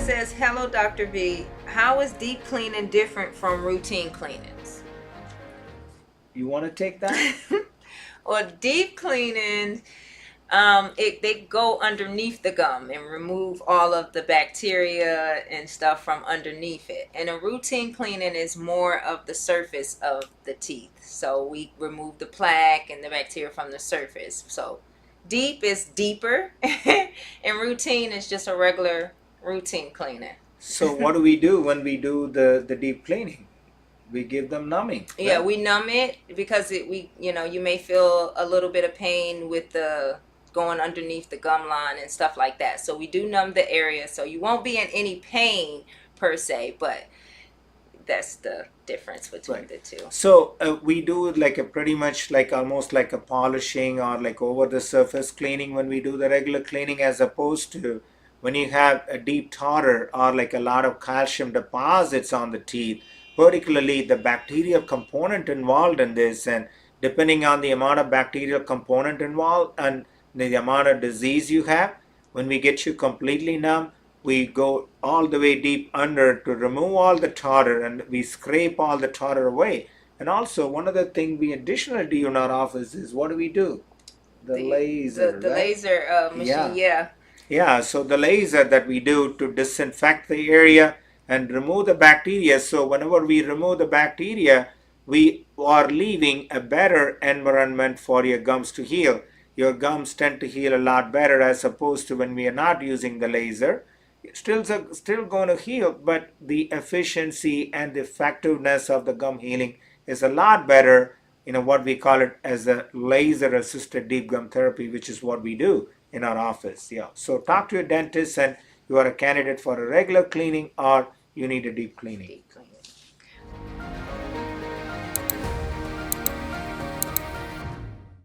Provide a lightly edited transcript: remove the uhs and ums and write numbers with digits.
says, hello, Dr. V. How is deep cleaning different from routine cleanings? You want to take that? Well, deep cleaning, they go underneath the gum and remove all of the bacteria and stuff from underneath it. And a routine cleaning is more of the surface of the teeth. So we remove the plaque and the bacteria from the surface. So deep is deeper, and routine is just a regular routine cleaning. So what do we do when we do the deep cleaning? We give them numbing, Yeah, right? we numb it because you may feel a little bit of pain with the going underneath the gum line and stuff like that. So we do numb the area, so you won't be in any pain per se, but that's the difference between Right. the two. So we do like a pretty much like almost like a polishing or like over the surface cleaning when we do the regular cleaning, as opposed to when you have a deep tartar or like a lot of calcium deposits on the teeth, particularly the bacterial component involved in this, and depending on the amount of bacterial component involved and the amount of disease you have, when we get you completely numb, we go all the way deep under to remove all the tartar, and we scrape all the tartar away. And also, one other thing we additionally do in our office is, what do we do? The laser, The right? laser machine, Yeah. yeah. Yeah, so the laser that we do to disinfect the area and remove the bacteria. So whenever we remove the bacteria, we are leaving a better environment for your gums to heal. Your gums tend to heal a lot better as opposed to when we are not using the laser. It's still going to heal, but the efficiency and the effectiveness of the gum healing is a lot better. What we call it as a laser assisted deep gum therapy, which is what we do in our office. Yeah. So talk to your dentist, and you are a candidate for a regular cleaning or you need a deep cleaning. Deep clean.